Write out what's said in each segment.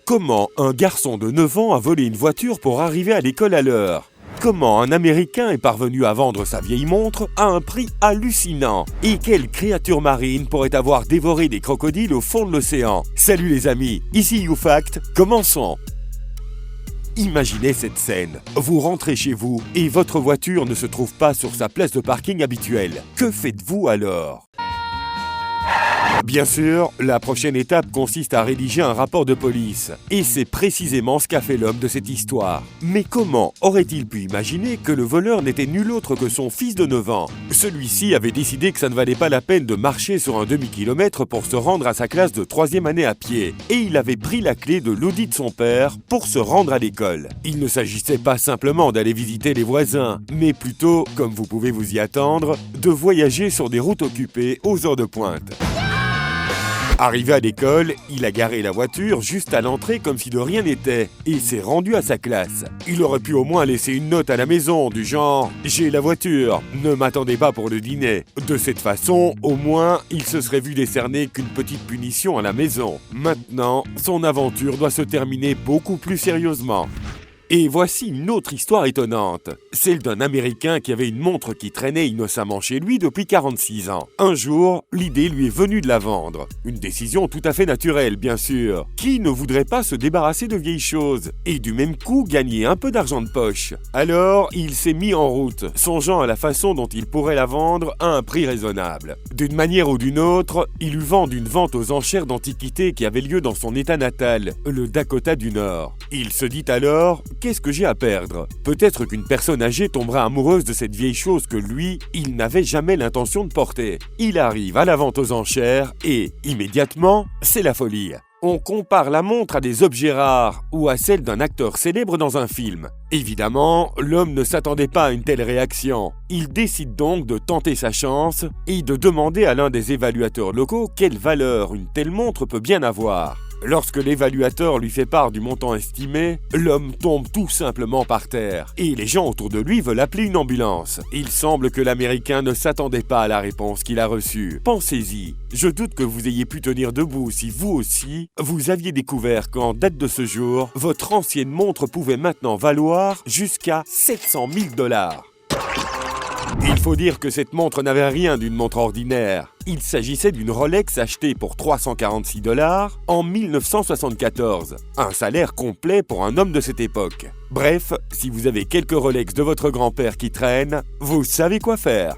Comment un garçon de 9 ans a volé une voiture pour arriver à l'école à l'heure? Comment un Américain est parvenu à vendre sa vieille montre à un prix hallucinant? Et quelle créature marine pourrait avoir dévoré des crocodiles au fond de l'océan? Salut les amis, ici YouFact, commençons! Imaginez cette scène. Vous rentrez chez vous et votre voiture ne se trouve pas sur sa place de parking habituelle. Que faites-vous alors? Bien sûr, la prochaine étape consiste à rédiger un rapport de police. Et c'est précisément ce qu'a fait l'homme de cette histoire. Mais comment aurait-il pu imaginer que le voleur n'était nul autre que son fils de 9 ans? Celui-ci avait décidé que ça ne valait pas la peine de marcher sur un demi-kilomètre pour se rendre à sa classe de 3e année à pied. Et il avait pris la clé de l'Audi de son père pour se rendre à l'école. Il ne s'agissait pas simplement d'aller visiter les voisins, mais plutôt, comme vous pouvez vous y attendre, de voyager sur des routes occupées aux heures de pointe. Arrivé à l'école, il a garé la voiture juste à l'entrée comme si de rien n'était et s'est rendu à sa classe. Il aurait pu au moins laisser une note à la maison du genre « J'ai la voiture, ne m'attendez pas pour le dîner ». De cette façon, au moins, il se serait vu décerner qu'une petite punition à la maison. Maintenant, son aventure doit se terminer beaucoup plus sérieusement. Et voici une autre histoire étonnante, celle d'un Américain qui avait une montre qui traînait innocemment chez lui depuis 46 ans. Un jour, l'idée lui est venue de la vendre. Une décision tout à fait naturelle, bien sûr. Qui ne voudrait pas se débarrasser de vieilles choses et du même coup gagner un peu d'argent de poche? Alors, il s'est mis en route, songeant à la façon dont il pourrait la vendre à un prix raisonnable. D'une manière ou d'une autre, il eut vent d'une vente aux enchères d'antiquités qui avait lieu dans son état natal, le Dakota du Nord. Il se dit alors: qu'est-ce que j'ai à perdre? Peut-être qu'une personne âgée tombera amoureuse de cette vieille chose que lui, il n'avait jamais l'intention de porter. Il arrive à la vente aux enchères et, immédiatement, c'est la folie. On compare la montre à des objets rares ou à celle d'un acteur célèbre dans un film. Évidemment, l'homme ne s'attendait pas à une telle réaction. Il décide donc de tenter sa chance et de demander à l'un des évaluateurs locaux quelle valeur une telle montre peut bien avoir. Lorsque l'évaluateur lui fait part du montant estimé, l'homme tombe tout simplement par terre et les gens autour de lui veulent appeler une ambulance. Il semble que l'Américain ne s'attendait pas à la réponse qu'il a reçue. Pensez-y, je doute que vous ayez pu tenir debout si vous aussi, vous aviez découvert qu'en date de ce jour, votre ancienne montre pouvait maintenant valoir jusqu'à 700 000 $. Il faut dire que cette montre n'avait rien d'une montre ordinaire. Il s'agissait d'une Rolex achetée pour 346 $ en 1974. Un salaire complet pour un homme de cette époque. Bref, si vous avez quelques Rolex de votre grand-père qui traînent, vous savez quoi faire.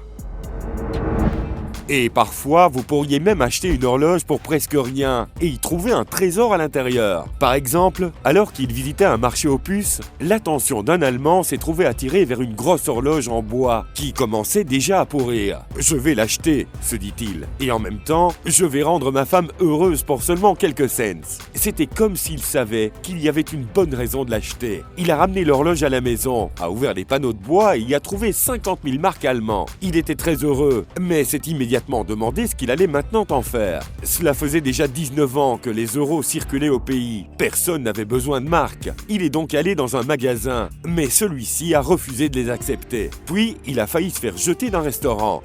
Et parfois, vous pourriez même acheter une horloge pour presque rien et y trouver un trésor à l'intérieur. Par exemple, alors qu'il visitait un marché aux puces, l'attention d'un Allemand s'est trouvé attirée vers une grosse horloge en bois qui commençait déjà à pourrir. « Je vais l'acheter », se dit-il. « Et en même temps, je vais rendre ma femme heureuse pour seulement quelques cents. » C'était comme s'il savait qu'il y avait une bonne raison de l'acheter. Il a ramené l'horloge à la maison, a ouvert les panneaux de bois et y a trouvé 50 000 marques allemands. Il était très heureux, mais c'est immédiatement demandé ce qu'il allait maintenant en faire. Cela faisait déjà 19 ans que les euros circulaient au pays. Personne n'avait besoin de marques. Il est donc allé dans un magasin, mais celui-ci a refusé de les accepter. Puis, il a failli se faire jeter d'un restaurant.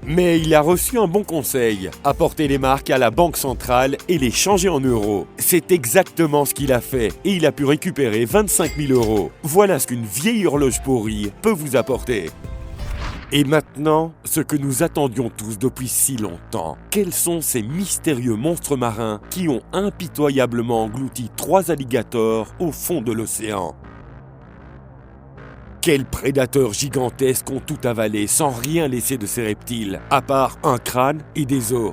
Mais il a reçu un bon conseil, apporter les marques à la banque centrale et les changer en euros. C'est exactement ce qu'il a fait et il a pu récupérer 25 000 €. Voilà ce qu'une vieille horloge pourrie peut vous apporter. Et maintenant, ce que nous attendions tous depuis si longtemps. Quels sont ces mystérieux monstres marins qui ont impitoyablement englouti 3 alligators au fond de l'océan? Quels prédateurs gigantesques ont tout avalé sans rien laisser de ces reptiles, à part un crâne et des os?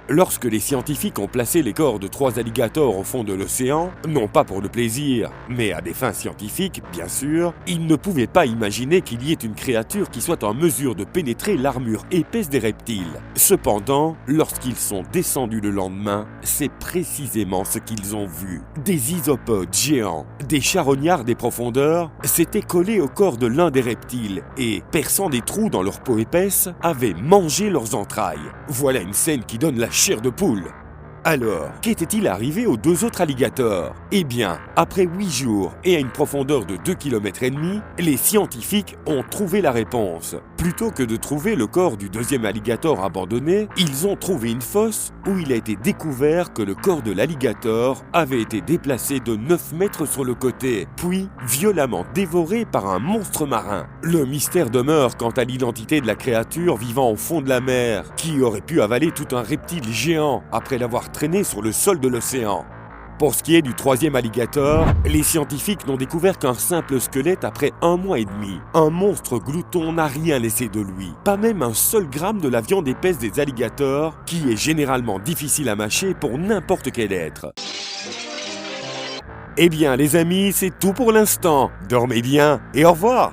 Lorsque les scientifiques ont placé les corps de 3 alligators au fond de l'océan, non pas pour le plaisir, mais à des fins scientifiques, bien sûr, ils ne pouvaient pas imaginer qu'il y ait une créature qui soit en mesure de pénétrer l'armure épaisse des reptiles. Cependant, lorsqu'ils sont descendus le lendemain, c'est précisément ce qu'ils ont vu. Des isopodes géants, des charognards des profondeurs, s'étaient collés au corps de l'un des reptiles et, perçant des trous dans leur peau épaisse, avaient mangé leurs entrailles. Voilà une scène qui donne la chair de poule. Alors, qu'était-il arrivé aux 2 autres alligators? Eh bien, après 8 jours et à une profondeur de 2,5 km, les scientifiques ont trouvé la réponse. Plutôt que de trouver le corps du deuxième alligator abandonné, ils ont trouvé une fosse où il a été découvert que le corps de l'alligator avait été déplacé de 9 mètres sur le côté, puis violemment dévoré par un monstre marin. Le mystère demeure quant à l'identité de la créature vivant au fond de la mer, qui aurait pu avaler tout un reptile géant après l'avoir traîné sur le sol de l'océan. Pour ce qui est du troisième alligator, les scientifiques n'ont découvert qu'un simple squelette après 1 mois et demi. Un monstre glouton n'a rien laissé de lui, pas même un seul gramme de la viande épaisse des alligators, qui est généralement difficile à mâcher pour n'importe quel être. Eh bien les amis, c'est tout pour l'instant. Dormez bien et au revoir!